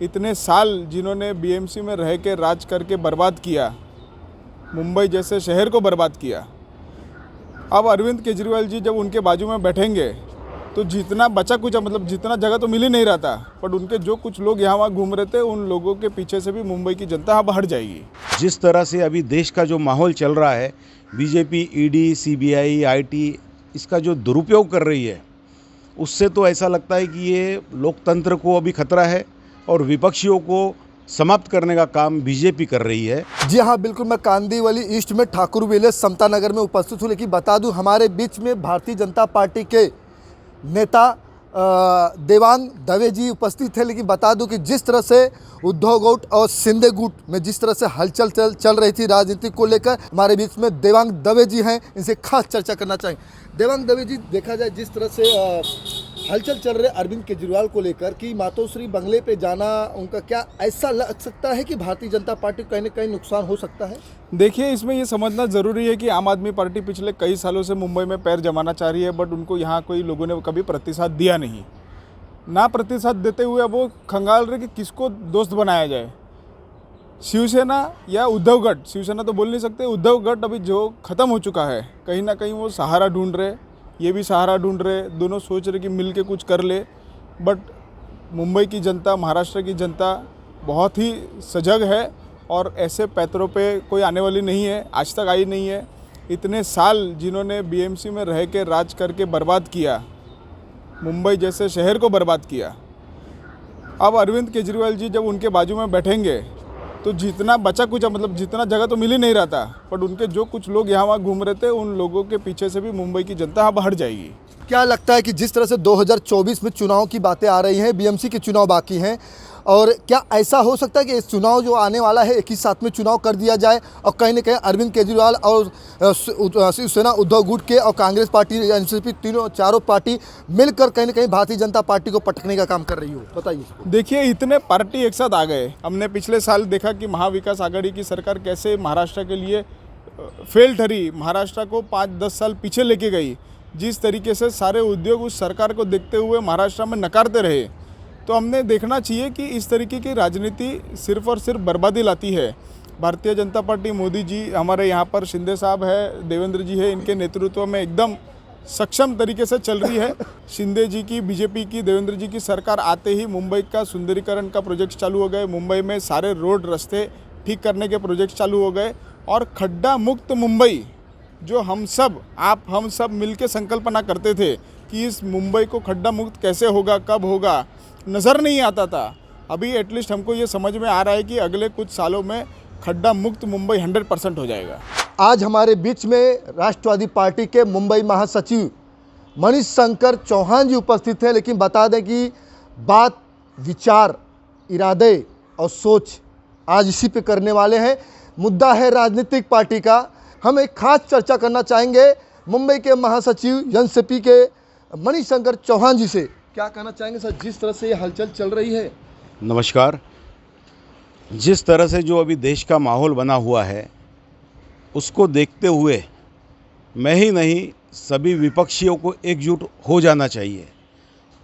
इतने साल जिन्होंने बीएमसी में रह के राज करके बर्बाद किया, मुंबई जैसे शहर को बर्बाद किया, अब अरविंद केजरीवाल जी जब उनके बाजू में बैठेंगे तो जितना बचा कुछ मतलब जितना जगह तो मिल ही नहीं रहा था, बट उनके जो कुछ लोग यहाँ वहाँ घूम रहे थे उन लोगों के पीछे से भी मुंबई की जनता अब हट जाएगी। जिस तरह से अभी देश का जो माहौल चल रहा है, बीजेपी, ईडी, सीबीआई, आईटी इसका जो दुरुपयोग कर रही है, उससे तो ऐसा लगता है कि ये लोकतंत्र को अभी खतरा है और विपक्षियों को समाप्त करने का काम बीजेपी कर रही है। जी हाँ, बिल्कुल। मैं कांदीवली ईस्ट में ठाकुर विलेज समता नगर में उपस्थित हूँ। लेकिन बता दूँ, हमारे बीच में भारतीय जनता पार्टी के नेता देवांग दवे जी उपस्थित है। लेकिन बता दूं कि जिस तरह से उद्धव गुट और शिंदे गुट में जिस तरह से हलचल चल रही थी राजनीति को लेकर, हमारे बीच में देवांग दवे जी हैं, इनसे खास चर्चा करना चाहेंगे। देवांग दवे जी, देखा जाए जिस तरह से हलचल चल रहे अरविंद केजरीवाल को लेकर कि मातोश्री बंगले पे जाना उनका, क्या ऐसा लग सकता है कि भारतीय जनता पार्टी को कहीं ना कहीं नुकसान हो सकता है? देखिए, इसमें ये समझना ज़रूरी है कि आम आदमी पार्टी पिछले कई सालों से मुंबई में पैर जमाना चाह रही है, बट उनको यहाँ कोई लोगों ने कभी प्रतिसाद दिया नहीं। ना प्रतिसाद देते हुए अब वो खंगाल रहे कि किसको दोस्त बनाया जाए, शिवसेना या उद्धव गट। शिवसेना तो बोल नहीं सकते, उद्धव गट अभी जो ख़त्म हो चुका है, कहीं ना कहीं वो सहारा ढूंढ रहे, ये भी सहारा ढूंढ रहे, दोनों सोच रहे कि मिल के कुछ कर ले। बट मुंबई की जनता, महाराष्ट्र की जनता बहुत ही सजग है और ऐसे पैतरों पे कोई आने वाली नहीं है, आज तक आई नहीं है। इतने साल जिन्होंने बीएमसी में रह के राज करके बर्बाद किया, मुंबई जैसे शहर को बर्बाद किया, अब अरविंद केजरीवाल जी जब उनके बाजू में बैठेंगे तो जितना बचा कुछ मतलब जितना जगह तो मिल ही नहीं रहा था, बट उनके जो कुछ लोग यहाँ वहाँ घूम रहे थे उन लोगों के पीछे से भी मुंबई की जनता अब हट जाएगी। क्या लगता है कि जिस तरह से 2024 में चुनाव की बातें आ रही हैं, बीएमसी के चुनाव बाकी हैं, और क्या ऐसा हो सकता है कि इस चुनाव जो आने वाला है एक ही साथ में चुनाव कर दिया जाए और कहीं ना कहीं अरविंद केजरीवाल और शिवसेना, उद्धव गुट के और कांग्रेस पार्टी, एनसीपी, चारों पार्टी मिलकर कहीं ना कहीं भारतीय जनता पार्टी को पटकने का काम कर रही हो? बताइए। देखिए, इतने पार्टी एक साथ आ गए। हमने पिछले साल देखा कि महाविकास आघाड़ी की सरकार कैसे महाराष्ट्र के लिए फेल ठहरी, महाराष्ट्र को 5-10 साल पीछे लेके गई। जिस तरीके से सारे उद्योग उस सरकार को देखते हुए महाराष्ट्र में नकारते रहे, तो हमने देखना चाहिए कि इस तरीके की राजनीति सिर्फ और सिर्फ बर्बादी लाती है। भारतीय जनता पार्टी, मोदी जी, हमारे यहाँ पर शिंदे साहब है, देवेंद्र जी है, इनके नेतृत्व में एकदम सक्षम तरीके से चल रही है। शिंदे जी की, बीजेपी की, देवेंद्र जी की सरकार आते ही मुंबई का सुंदरीकरण का प्रोजेक्ट चालू हो गए, मुंबई में सारे रोड रास्ते ठीक करने के प्रोजेक्ट चालू हो गए और खड्डा मुक्त मुंबई जो हम सब मिलके संकल्पना करते थे कि इस मुंबई को खड्डा मुक्त कैसे होगा, कब होगा, नज़र नहीं आता था। अभी एटलीस्ट हमको ये समझ में आ रहा है कि अगले कुछ सालों में खड्डा मुक्त मुंबई 100% हो जाएगा। आज हमारे बीच में राष्ट्रवादी पार्टी के मुंबई महासचिव मणिशंकर चौहान जी उपस्थित हैं। लेकिन बता दें कि बात, विचार, इरादे और सोच आज इसी पे करने वाले हैं। मुद्दा है राजनीतिक पार्टी का। हम एक खास चर्चा करना चाहेंगे मुंबई के महासचिव एनसीपी के मणिशंकर चौहान जी से। क्या कहना चाहेंगे सर, जिस तरह से ये हलचल चल रही है? नमस्कार। जिस तरह से जो अभी देश का माहौल बना हुआ है, उसको देखते हुए मैं ही नहीं, सभी विपक्षियों को एकजुट हो जाना चाहिए।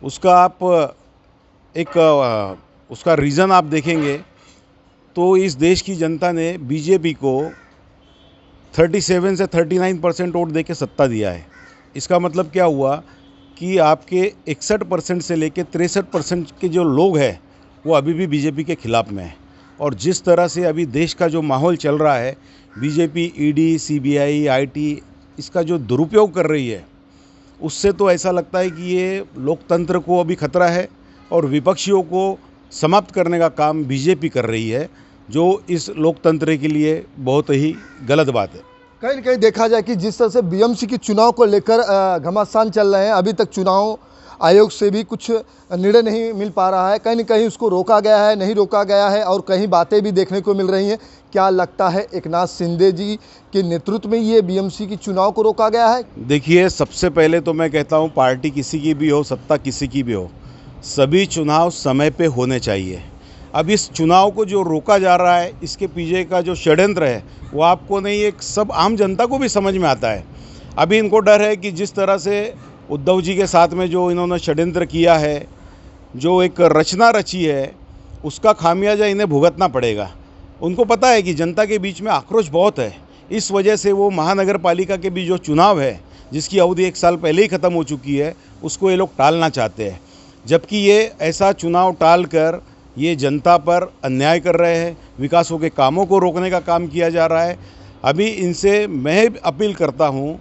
उसका आप उसका रीज़न आप देखेंगे तो इस देश की जनता ने बीजेपी को 37 से 39% वोट देके सत्ता दिया है। इसका मतलब क्या हुआ कि आपके 61% से लेके 63% के जो लोग हैं वो अभी भी बीजेपी के खिलाफ में हैं। और जिस तरह से अभी देश का जो माहौल चल रहा है, बीजेपी, ईडी, सीबीआई, आईटी इसका जो दुरुपयोग कर रही है, उससे तो ऐसा लगता है कि ये लोकतंत्र को अभी खतरा है और विपक्षियों को समाप्त करने का काम बीजेपी कर रही है, जो इस लोकतंत्र के लिए बहुत ही गलत बात है। कहीं ना कहीं देखा जाए कि जिस तरह से बीएमसी के चुनाव को लेकर घमासान चल रहे हैं, अभी तक चुनाव आयोग से भी कुछ निर्णय नहीं मिल पा रहा है। कहीं ना कहीं उसको रोका गया है, नहीं रोका गया है, और कहीं बातें भी देखने को मिल रही हैं। क्या लगता है एकनाथ शिंदे जी के नेतृत्व में ये बीएमसी की चुनाव को रोका गया है? देखिए, सबसे पहले तो मैं कहता हूँ, पार्टी किसी की भी हो, सत्ता किसी की भी हो, सभी चुनाव समय पे होने चाहिए। अब इस चुनाव को जो रोका जा रहा है, इसके पीछे का जो षड्यंत्र है वो आपको नहीं, एक सब आम जनता को भी समझ में आता है। अभी इनको डर है कि जिस तरह से उद्धव जी के साथ में जो इन्होंने षड्यंत्र किया है, जो एक रचना रची है, उसका खामियाजा इन्हें भुगतना पड़ेगा। उनको पता है कि जनता के बीच में आक्रोश बहुत है, इस वजह से वो महानगर पालिका के भी जो चुनाव है, जिसकी अवधि 1 साल पहले ही ख़त्म हो चुकी है, उसको ये लोग टालना चाहते हैं। जबकि ये ऐसा चुनाव टाल कर ये जनता पर अन्याय कर रहे हैं, विकासों के कामों को रोकने का काम किया जा रहा है। अभी इनसे मैं अपील करता हूँ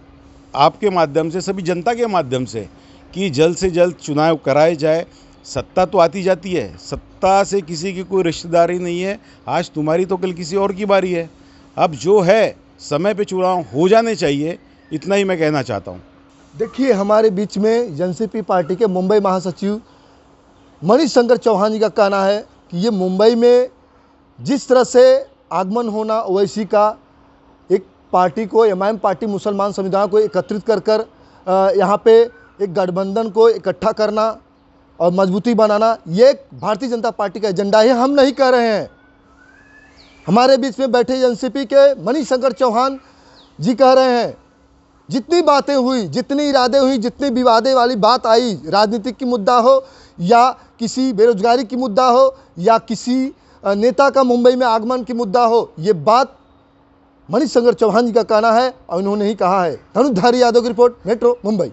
आपके माध्यम से, सभी जनता के माध्यम से, कि जल्द से जल्द चुनाव कराए जाए। सत्ता तो आती जाती है, सत्ता से किसी की कोई रिश्तेदारी नहीं है। आज तुम्हारी तो कल किसी और की बारी है। अब जो है समय पे चुनाव हो जाने चाहिए, इतना ही मैं कहना चाहता हूँ। देखिए, हमारे बीच में एनसीपी पार्टी के मुंबई महासचिव मनीष शंकर चौहान जी का कहना है कि ये मुंबई में जिस तरह से आगमन होना ओवैसी का, एक पार्टी को, एमआईएम पार्टी मुसलमान समुदाय को एकत्रित कर कर यहाँ पे एक गठबंधन को इकट्ठा करना और मजबूती बनाना, ये भारतीय जनता पार्टी का एजेंडा है। हम नहीं कह रहे हैं। हमारे बीच में बैठे एनसीपी के मनीष शंकर चौहान जी कह रहे हैं, जितनी बातें हुई, जितनी इरादे हुई, जितनी विवादे वाली बात आई, राजनीतिक की मुद्दा हो या किसी बेरोजगारी की मुद्दा हो या किसी नेता का मुंबई में आगमन की मुद्दा हो, ये बात मनीष शंकर चौहान जी का कहना है और इन्होंने ही कहा है। धनुष धारी यादव की रिपोर्ट, मेट्रो मुंबई।